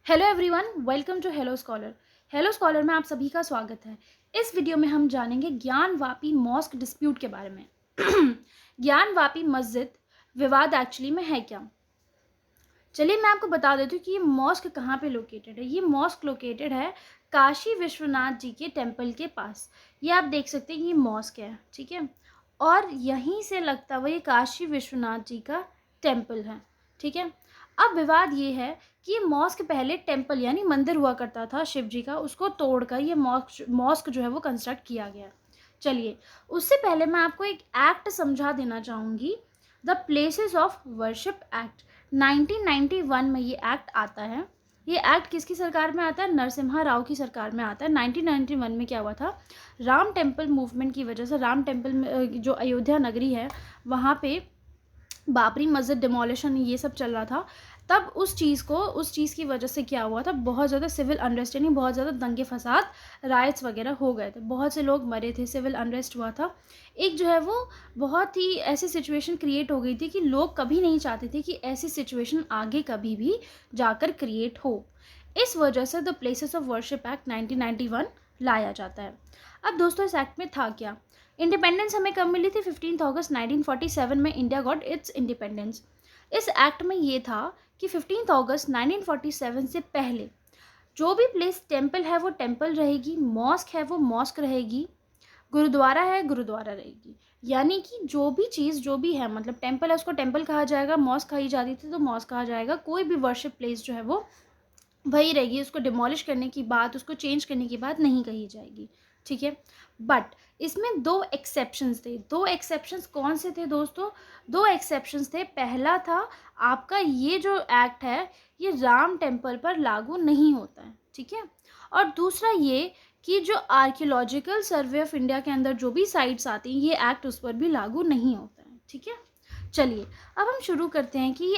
Hello everyone, welcome to hello scholar. Hello scholar में आप सभी का स्वागत है। इस वीडियो में हम जानेंगे ज्ञानवापी मॉस्क डिस्प्यूट के बारे में। ज्ञानवापी मस्जिद विवाद एक्चुअली में है क्या? चलिए मैं आपको बता देती हूँ कि ये मॉस्क कहाँ पे लोकेटेड है। ये मॉस्क लोकेटेड है काशी विश्वनाथ जी के टेम्पल के पास। ये आप देख सकते हैं, ये मॉस्क है, ठीक है। और यहीं से लगता हुआ ये काशी विश्वनाथ जी का टेम्पल है, ठीक है। अब विवाद ये है कि ये मॉस्क पहले टेम्पल यानी मंदिर हुआ करता था शिव जी का, उसको तोड़कर ये मॉस्क जो है वो कंस्ट्रक्ट किया गया। चलिए, उससे पहले मैं आपको एक एक्ट समझा देना चाहूँगी, the places of worship act. 1991 में ये एक्ट आता है। ये एक्ट किसकी सरकार में आता है? नरसिम्हा राव की सरकार में आता है। 1991 में क्या हुआ था, राम टेम्पल मूवमेंट की वजह से राम टेम्पल में जो अयोध्या नगरी है वहाँ पे बाबरी मस्जिद डिमोलिशन ये सब चल रहा था। तब उस चीज़ की वजह से क्या हुआ था, बहुत ज़्यादा सिविल अनरेस्ट यानी बहुत ज़्यादा दंगे फसाद, राइट्स वगैरह हो गए थे, बहुत से लोग मरे थे, सिविल अनरेस्ट हुआ था। एक जो है वो बहुत ही ऐसी सिचुएशन क्रिएट हो गई थी कि लोग कभी नहीं चाहते थे कि ऐसी सिचुएशन आगे कभी भी जाकर क्रिएट हो। इस वजह से the places of worship act 1991 लाया जाता है। अब दोस्तों, इस एक्ट में था क्या? इंडिपेंडेंस हमें कब मिली थी? 15 अगस्त 1947 में इंडिया गॉट इट्स इंडिपेंडेंस। इस एक्ट में ये था कि 15 अगस्त 1947 से पहले जो भी प्लेस टेम्पल है वो टेम्पल रहेगी, मॉस्क है वो मॉस्क रहेगी, गुरुद्वारा है गुरुद्वारा रहेगी। यानी कि जो भी चीज़ जो भी है, मतलब टेम्पल है उसको टेम्पल कहा जाएगा, मॉस्क कही जाती थी तो मॉस्क कहा जाएगा। कोई भी वर्शिप प्लेस जो है वो वही रहेगी, उसको डिमोलिश करने की बात, उसको चेंज करने की बात नहीं कही जाएगी, ठीक है। बट इसमें दो एक्सेप्शंस थे। दो एक्सेप्शंस कौन से थे दोस्तों? दो एक्सेप्शंस थे। पहला था, आपका ये जो एक्ट है ये राम टेम्पल पर लागू नहीं होता है, ठीक है। और दूसरा ये कि जो आर्कियोलॉजिकल सर्वे ऑफ इंडिया के अंदर जो भी साइट्स आती हैं ये एक्ट उस पर भी लागू नहीं होता है, ठीक है। चलिए, अब हम शुरू करते हैं कि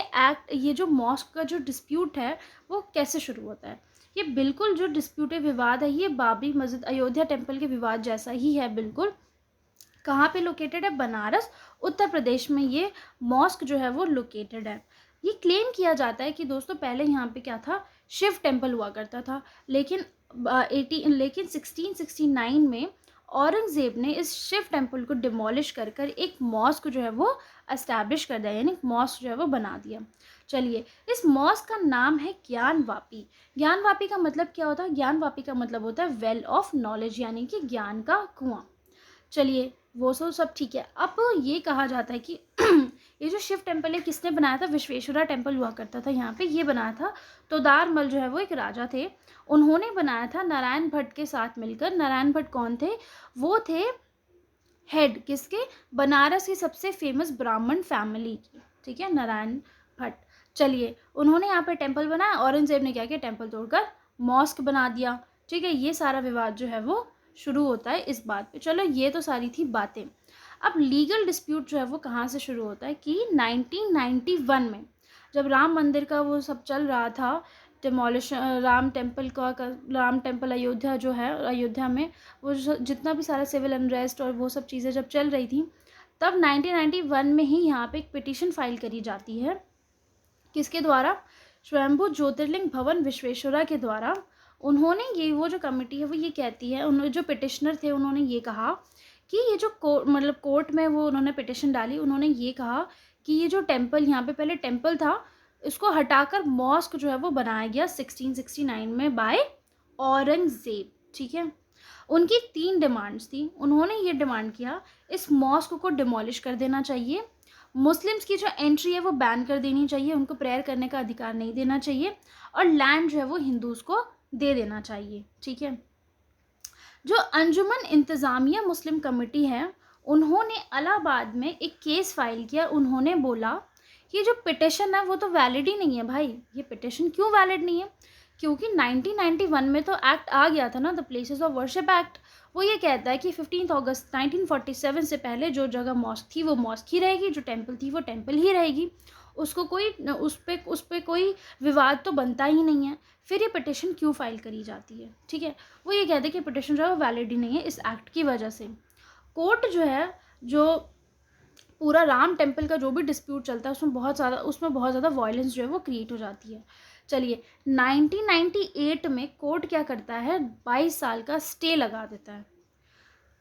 ये जो मॉस्क का जो डिस्प्यूट है वो कैसे शुरू होता है। ये बिल्कुल जो डिस्प्यूटेड विवाद है ये बाबरी मस्जिद अयोध्या टेम्पल के विवाद जैसा ही है बिल्कुल। कहाँ पे लोकेटेड है? बनारस, उत्तर प्रदेश में ये मॉस्क जो है वो लोकेटेड है। ये क्लेम किया जाता है कि दोस्तों पहले यहाँ पे क्या था, शिव टेम्पल हुआ करता था, लेकिन 1669 में औरंगज़ेब ने इस शिव टेम्पल को डिमोलिश कर कर एक मॉस्क जो है वो एस्टैब्लिश कर दिया, यानी मॉस्क जो है वो बना दिया। चलिए, इस मॉस्क का नाम है ज्ञानवापी। ज्ञानवापी का मतलब क्या होता है? ज्ञानवापी का मतलब होता है वेल ऑफ नॉलेज, यानी कि ज्ञान का कुआं। चलिए, वो सब ठीक है। अब ये कहा जाता है कि ये जो शिव टेम्पल है किसने बनाया था? विश्वेश्वरा टेम्पल हुआ करता था यहाँ पे, ये बनाया था तोदारमल जो है वो एक राजा थे, उन्होंने बनाया था नारायण भट्ट के साथ मिलकर। नारायण भट्ट कौन थे? वो थे हेड किसके? बनारस की सबसे फेमस ब्राह्मण फैमिली की, ठीक है, नारायण भट्ट। चलिए, उन्होंने यहाँ पे टेम्पल बनाया, औरंगजेब ने क्या किया, टेम्पल तोड़कर मॉस्क बना दिया, ठीक है। ये सारा विवाद जो है वो शुरू होता है इस बात पे। चलो, ये तो सारी थी बातें। अब लीगल डिस्प्यूट जो है वो कहाँ से शुरू होता है कि 1991 में जब राम मंदिर का वो सब चल रहा था, डिमोलिशन राम टेम्पल अयोध्या जो है, अयोध्या में वो जितना भी सारा सिविल अनरेस्ट और वो सब चीज़ें जब चल रही थी, तब 1991 में ही यहाँ पे एक पिटीशन फाइल करी जाती है। किसके द्वारा? स्वयंभू ज्योतिर्लिंग भवन विश्वेश्वरा के द्वारा। उन्होंने ये वो जो कमेटी है वो ये कहती है, उन्होंने जो पिटिशनर थे उन्होंने ये कहा कि ये जो कोर्ट में वो उन्होंने पिटिशन डाली, उन्होंने ये कहा कि ये जो टेम्पल यहाँ पे पहले टेम्पल था इसको हटाकर मॉस्क जो है वो बनाया गया 1669 में बाय औरंगज़ेब, ठीक है। उनकी 3 डिमांड्स थी। उन्होंने ये डिमांड किया, इस मॉस्क को डिमोलिश कर देना चाहिए, मुस्लिम्स की जो एंट्री है वो बैन कर देनी चाहिए, उनको प्रेयर करने का अधिकार नहीं देना चाहिए, और लैंड जो है वो हिंदूज को दे देना चाहिए, ठीक है। जो अंजुमन इंतज़ामिया मुस्लिम कमेटी है उन्होंने इलाहाबाद में एक केस फाइल किया। उन्होंने बोला कि जो पिटिशन है वो तो वैलिड ही नहीं है भाई। ये पिटिशन क्यों वैलिड नहीं है? क्योंकि 1991 में तो एक्ट आ गया था ना, the places of worship act. वो ये कहता है कि 15 अगस्त 1947 से पहले जो जगह मॉस्क थी वो मॉस्क ही रहेगी, जो टेम्पल थी वो टेम्पल ही रहेगी, उसको कोई उस पर कोई विवाद तो बनता ही नहीं है। फिर ये पिटिशन क्यों फाइल करी जाती है, ठीक है। वो ये कहते हैं कि पिटिशन जो है वो वैलिड ही नहीं है इस एक्ट की वजह से। कोर्ट जो है, जो पूरा राम टेम्पल का जो भी डिस्प्यूट चलता है उसमें बहुत ज़्यादा वायलेंस जो है वो क्रिएट हो जाती है। चलिए 1998 में कोर्ट क्या करता है, 22 साल का स्टे लगा देता है।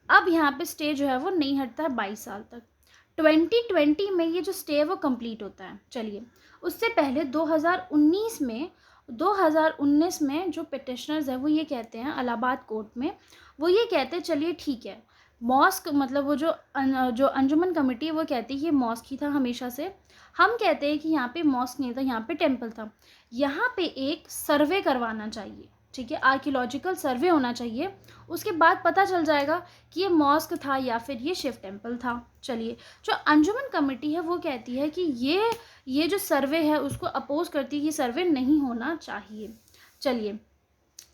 अब यहाँ पे स्टे जो है वो नहीं हटता है 22 साल तक। 2020 में ये जो स्टे है वो कंप्लीट होता है। चलिए उससे पहले 2019 में जो पिटिशनर्स है वो ये कहते हैं इलाहाबाद कोर्ट में, वो ये कहते हैं चलिए ठीक है, मॉस्क मतलब वो जो अंजुमन कमेटी है वो कहती है ये मॉस्क ही था हमेशा से। हम कहते हैं कि यहाँ पे मॉस्क नहीं था, यहाँ पे टेम्पल था। यहाँ पे एक सर्वे करवाना चाहिए, ठीक है, आर्कियोलॉजिकल सर्वे होना चाहिए। उसके बाद पता चल जाएगा कि ये मॉस्क था या फिर ये शिव टेम्पल था। चलिए जो अंजुमन कमेटी है वो कहती है कि ये जो सर्वे है उसको अपोज करती है कि सर्वे नहीं होना चाहिए। चलिए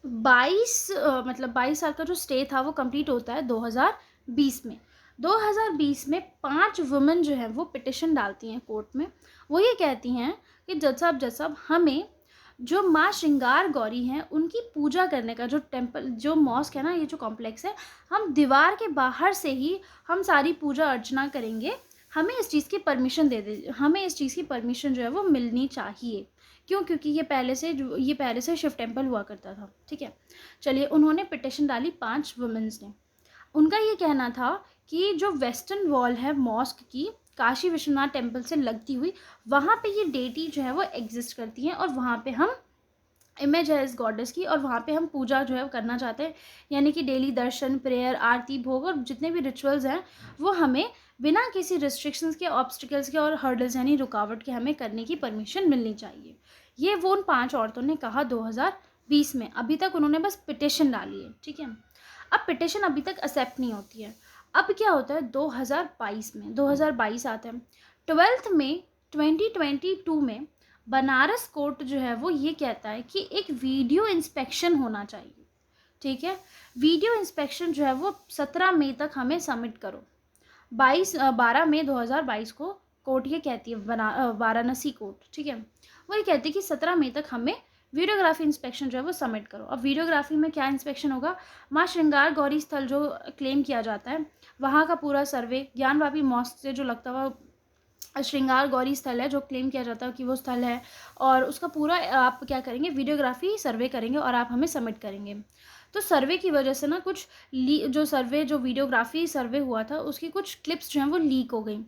22 साल का जो स्टे था वो कंप्लीट होता है 2020 में। 2020 में 5 वुमेन जो है वो पिटिशन डालती हैं कोर्ट में। वो ये कहती हैं कि जज साहब हमें जो माँ श्रृंगार गौरी हैं उनकी पूजा करने का जो टेम्पल, जो मॉस्क है ना, ये जो कॉम्प्लेक्स है, हम दीवार के बाहर से ही हम सारी पूजा अर्चना करेंगे, हमें इस चीज़ की परमिशन दे दीजिए, हमें इस चीज़ की परमिशन जो है वो मिलनी चाहिए। क्यों? क्योंकि ये पहले से शिव टेम्पल हुआ करता था, ठीक है। चलिए उन्होंने पिटिशन डाली 5 वुमेन्स ने। उनका ये कहना था कि जो वेस्टर्न वॉल है मॉस्क की, काशी विश्वनाथ टेम्पल से लगती हुई, वहाँ पे ये डेटी जो है वो एग्जिस्ट करती हैं और वहाँ पे हम इमेज है इस गॉडेस की और वहाँ पे हम पूजा जो है वो करना चाहते हैं। यानी कि डेली दर्शन, प्रेयर, आरती, भोग और जितने भी रिचुअल्स हैं वो हमें बिना किसी रिस्ट्रिक्शंस के, ऑब्स्टिकल्स के और हर्डल्स यानी रुकावट के हमें करने की परमिशन मिलनी चाहिए। ये वो उन 5 औरतों ने कहा 2020 में। अभी तक उन्होंने बस पिटिशन डाली है, ठीक है। अब पिटिशन अभी तक एक्सेप्ट नहीं होती है। अब क्या होता है 2022 आता है। 12 मई 2022 में बनारस कोर्ट जो है वो ये कहता है कि एक वीडियो इंस्पेक्शन होना चाहिए, ठीक है। वीडियो इंस्पेक्शन जो है वो 17 मई तक हमें सबमिट करो। 12 मई 2022 को कोर्ट ये कहती है, वाराणसी कोर्ट, ठीक है, वो ये कहती है कि 17 मई तक हमें वीडियोग्राफी इंस्पेक्शन जो है वो सबमिट करो। अब वीडियोग्राफी में क्या इंस्पेक्शन होगा, माँ श्रृंगार गौरी स्थल जो क्लेम किया जाता है वहाँ का पूरा सर्वे, ज्ञानवापी मॉस्क से जो लगता हुआ श्रृंगार गौरी स्थल है जो क्लेम किया जाता है कि वो स्थल है, और उसका पूरा आप क्या करेंगे, वीडियोग्राफी सर्वे करेंगे और आप हमें सबमिट करेंगे। तो सर्वे की वजह से ना कुछ जो वीडियोग्राफी सर्वे हुआ था उसकी कुछ क्लिप्स जो हैं वो लीक हो गई,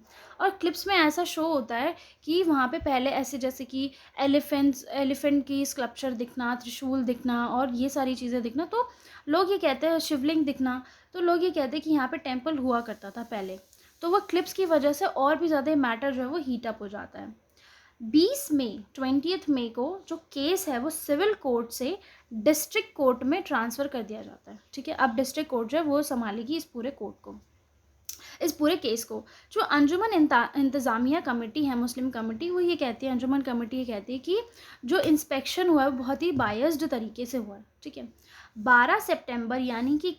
और क्लिप्स में ऐसा शो होता है कि वहाँ पे पहले ऐसे जैसे कि एलिफेंट की स्कल्पचर दिखना, त्रिशूल दिखना और ये सारी चीज़ें दिखना, तो लोग ये कहते हैं शिवलिंग दिखना, तो लोग ये कहते हैं कि यहाँ पे टेम्पल हुआ करता था पहले। तो वो क्लिप्स की वजह से और भी ज़्यादा मैटर जो है वो हीटअप हो जाता है। 20 मई को जो केस है वो सिविल कोर्ट से डिस्ट्रिक्ट कोर्ट में ट्रांसफ़र कर दिया जाता है, ठीक है। अब डिस्ट्रिक्ट कोर्ट जो है वो संभालेगी इस पूरे केस को। जो अंजुमन इंतज़ामिया कमेटी है, मुस्लिम कमेटी, वो ये कहती है, अंजुमन कमेटी ये कहती है कि जो इंस्पेक्शन हुआ है वो बहुत ही बायस्ड तरीके से हुआ है, ठीक है। 12 सितंबर यानी कि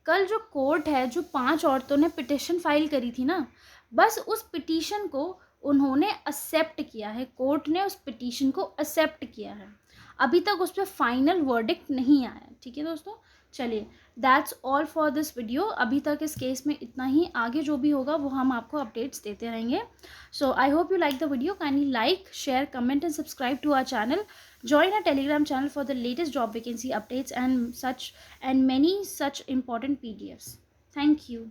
कल जो कोर्ट है, जो 5 औरतों ने पिटिशन फाइल करी थी ना, बस उस पिटीशन को उन्होंने एक्सेप्ट किया है, कोर्ट ने उस पिटीशन को एक्सेप्ट किया है। अभी तक उस पर फाइनल वर्डिक्ट नहीं आया, ठीक है दोस्तों। चलिए that's all for this video. अभी तक इस केस में इतना ही, आगे जो भी होगा वो हम आपको अपडेट्स देते रहेंगे। So I hope you like the video. Kindly like, share, comment and subscribe to our channel. Join our Telegram channel for the latest job vacancy updates and many such important PDFs. Thank you.